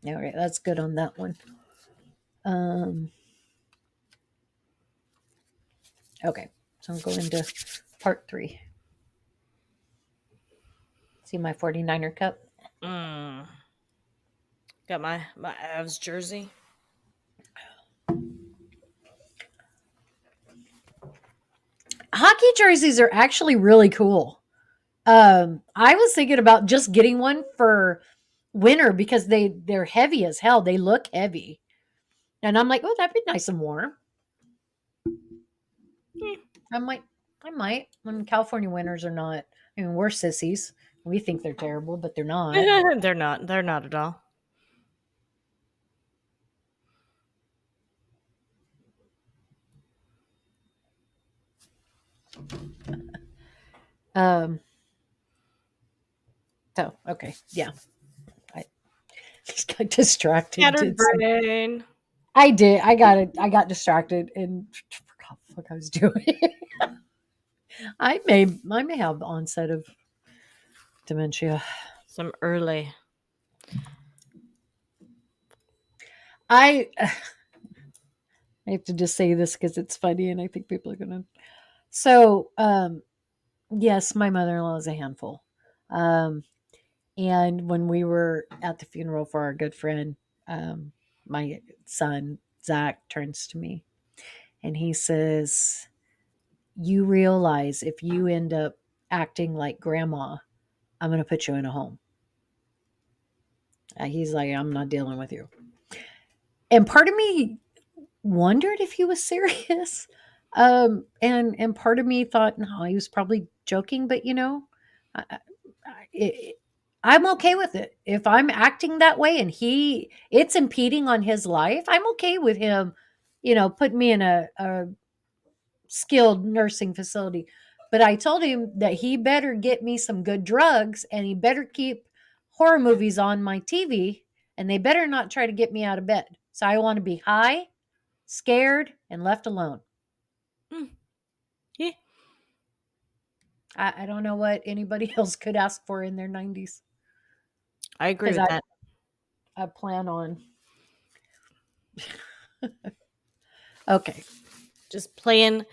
All right, that's good on that one. Um, okay, so I'm going to part 3. See my 49er cup? Mm. Got my Avs jersey. Hockey jerseys are actually really cool. I was thinking about just getting one for winter because they're heavy as hell. They look heavy. And I'm like, "Oh, that'd be nice and warm." Hmm. I'm like, "I might." When California winters are not, I mean, we're sissies. We think they're terrible, but they're not. They're not. They're not at all. Um, so okay, yeah. I just got distracted. Scattered brain. I did. I got it. I got distracted and forgot what the fuck I was doing. I may have onset of dementia. Some early. I I have to just say this because it's funny and I think people are gonna. So, yes, my mother-in-law is a handful. Um, and when we were at the funeral for our good friend, my son Zach turns to me and he says, "You realize if you end up acting like grandma, I'm gonna put you in a home." He's like, "I'm not dealing with you." And part of me wondered if he was serious. And part of me thought, no, he was probably joking. But I, I, it, I'm okay with it. If I'm acting that way and it's impeding on his life, I'm okay with him, putting me in a skilled nursing facility. But I told him that he better get me some good drugs and he better keep horror movies on my TV and they better not try to get me out of bed. So I want to be high, scared, and left alone. Mm. Yeah, I don't know what anybody else could ask for in their 90s I agree because with that. I plan on. Okay, Just playing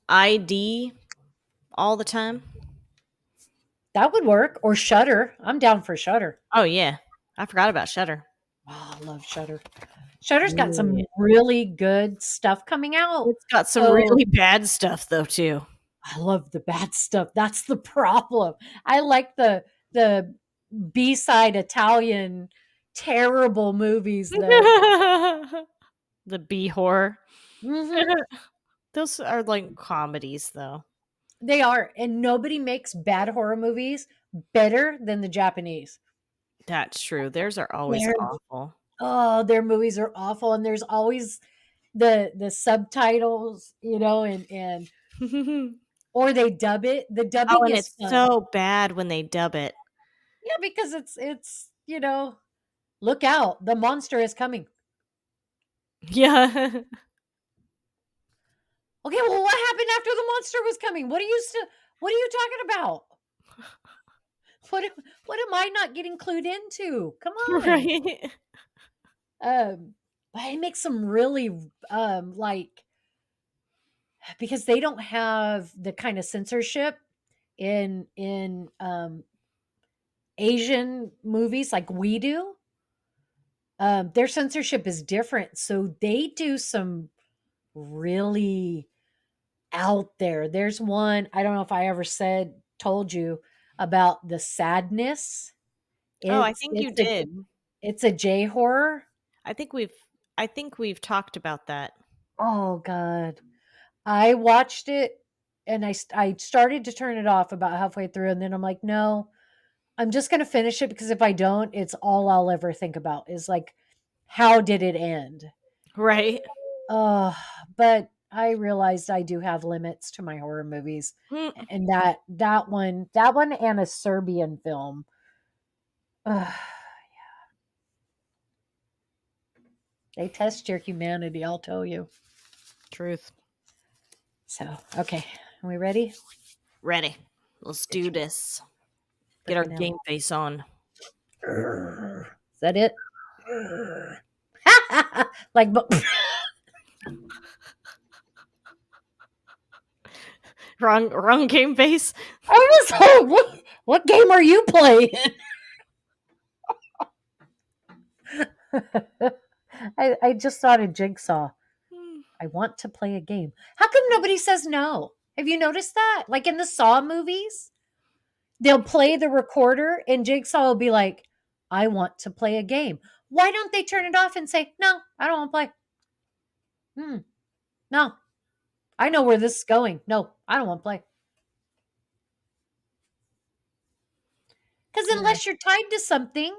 ID all the time. that would work. Or Shutter. I'm down for Shutter. Oh yeah, I forgot about Shutter. Oh, I love Shutter. Shutter's got Yeah. some really good stuff coming out. It's got some So really bad stuff though too. I love the bad stuff. That's the problem. I like the B-side Italian terrible movies that The B horror. mhm, Those are like comedies though. they are, and nobody makes bad horror movies better than the Japanese. That's true. Theirs are always Their awful. their movies are awful, and there's always the subtitles, and Oh, or they dub it. The dubbing and is it's fun. so bad when they dub it. Yeah, because it's look out, the monster is coming. Yeah. Okay, well, what happened after the monster was coming? What are you talking about? What am I not getting clued into? Come on. Right. But it makes some really like because they don't have the kind of censorship in Asian movies like we do. Their censorship is different, so they do some really out there. There's one, I don't know if I ever told you about the sadness. Oh, I It's think you it's a did. it's a J horror. I think we've I think we've talked about that. Oh god. I watched it and I started to turn it off about halfway through and then I'm like, "No, I'm just going to finish it because if I don't, it's all I'll ever think about is like how did it end?" Right. Uh, but I realized I do have limits to my horror movies. Mm. And that one and a Serbian film. Ugh, they test your humanity, I'll tell you. Truth. So, okay, are we ready? Ready. Let's Get do your this. Get our freaking game face on. out. Is that it? Like, but Wrong game face. I was like, what game are you playing? I just thought of Jigsaw. Hmm. I want to play a game. How come nobody says no? Have you noticed that? Like in the Saw movies, they'll play the recorder and Jigsaw will be like, I want to play a game. Why don't they turn it off and say, no, I don't want to play? Hmm, no, I know where this is going. No, I don't want to play. Because Yeah. unless you're tied to something,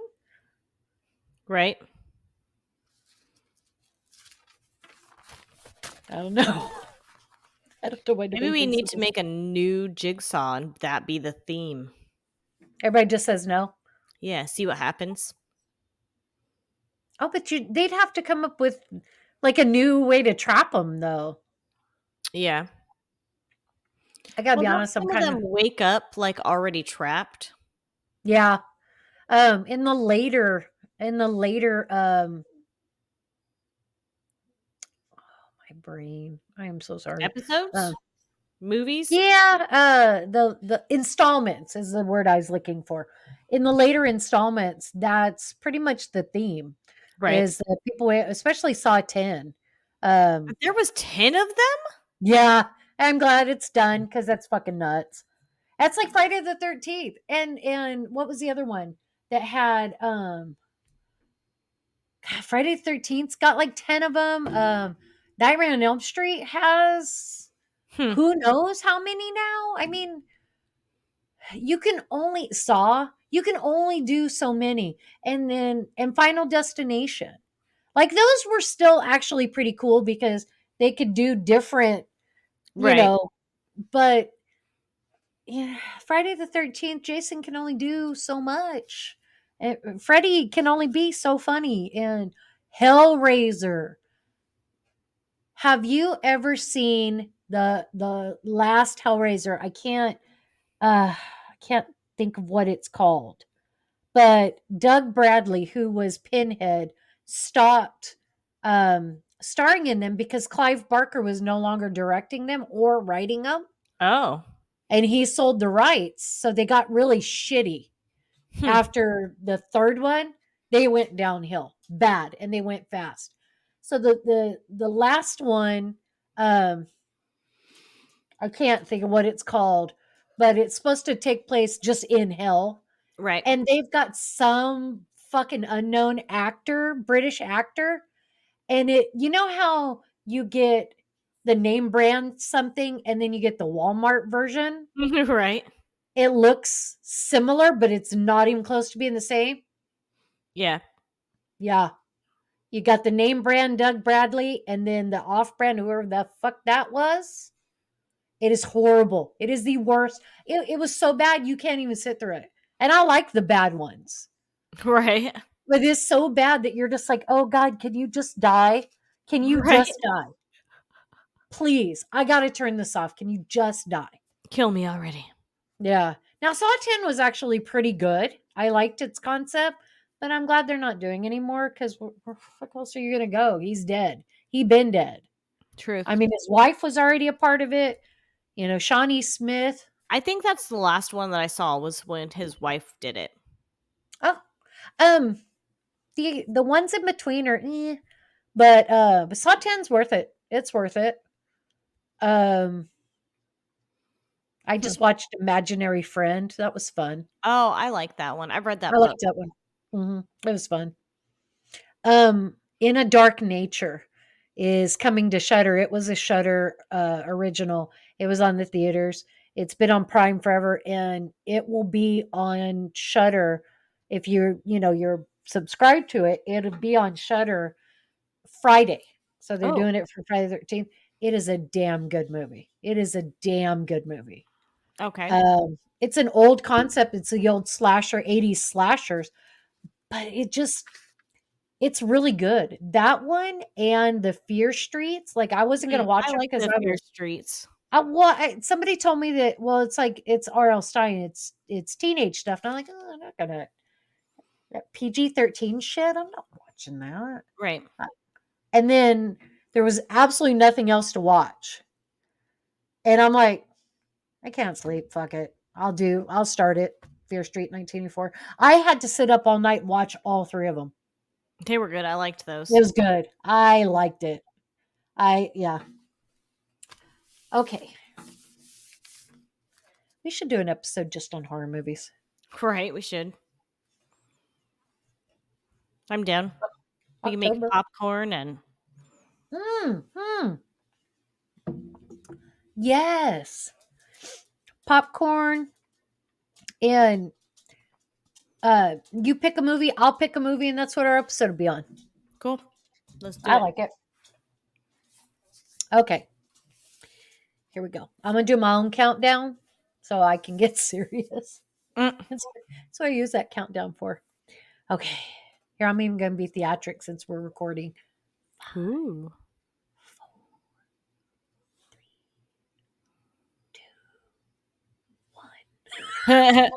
Right. I don't know. I don't know why Maybe nobody we thinks need of to this. make a new jigsaw and that be the theme. Everybody just says no. Yeah, see what happens. Oh, but they'd have to come up with like a new way to trap them, though. Yeah. I gotta Well, be don't honest, I'm some of kind of them wake up like already trapped? yeah. In the later my brain. I am so sorry. Um Episodes? Movies? yeah, the installments is the word I was looking for. In the later installments, that's pretty much the theme Right. is that people especially Saw 10. Um But there was 10 of them? yeah, I'm glad it's done cuz that's fucking nuts. That's like Friday the 13th. And what was the other one that had God, Friday the 13th's got like 10 of them. Nightmare on Elm Street has Hmm. who knows how many now? I mean, you can only do so many. And Final Destination. Like those were still actually pretty cool because they could do different, you Right. know, but yeah, Friday the 13th, Jason can only do so much. And Freddy can only be so funny. And Hellraiser. Have you ever seen the last Hellraiser? I can't think of what it's called. But Doug Bradley, who was Pinhead, stopped starring in them because Clive Barker was no longer directing them or writing them, Oh. and he sold the rights. So they got really shitty Hmm. after the third one. They went downhill bad, and they went fast. So the last one, um, I can't think of what it's called, but it's supposed to take place just in hell. Right. And they've got some fucking unknown actor, British actor, and you know how you get the name brand something and then you get the Walmart version? Right. It looks similar, but it's not even close to being the same. Yeah. Yeah. You got the name brand Doug Bradley and then the off brand, whoever the fuck that was. It is horrible. It is the worst. It was so bad you can't even sit through it. And I like the bad ones. Right. But it's so bad that you're just like, "Oh god, can you just die? Can you Right. just die? Please, I gotta turn this off. Can you just die?" Kill me already. Yeah. Now, Saw 10 was actually pretty good. I liked its concept, but I'm glad they're not doing anymore because where the fuck else are you gonna go? He's dead. He been dead. I Truth. mean, his wife was already a part of it. Shawnee Smith. I think that's the last one that I saw was when his wife did it. Oh, um, the ones in between are, but Saw 10's worth it. It's worth it. Um, I Hmm. just watched Imaginary Friend. That was fun. Oh, I like that one. I've read I that book. liked that one. It was fun. In a Dark Nature is coming to Shutter. It was a Shutter original. It was on the theaters. It's been on Prime forever, and it will be on Shutter if you're subscribed to it. It'll be on Shutter Friday. So they're Oh, doing it for Friday the 13th. It is a damn good movie. It is a damn good movie. okay. It's an old concept. It's the old slasher, 80s slashers, but it's really good. That one and the Fear Streets. Like I wasn't gonna I watch it like because the Fear Streets. somebody told me that. Well, it's R.L. Stein. It's teenage stuff, and I'm like, oh, I'm not gonna that PG-13 shit. I'm not watching that. Right. And then there was absolutely nothing else to watch. And I'm like, I can't sleep. Fuck it. I'll start it. Fear Street 1984. I had to sit up all night and watch all three of them. They were good. I liked It those. was good. I liked it. Yeah. Okay. We should do an episode just on horror movies. Right, we should. I'm down. We can make October. popcorn and Hmm. Yes. Popcorn and you pick a movie, I'll pick a movie, and that's what our episode will be on. cool. Let's do I it. like it. Okay. Here we go. I'm gonna do my own countdown so I can get serious. Mm. That's what I use that countdown for. Okay. Here I'm even gonna be theatric since we're recording. Ooh. 1.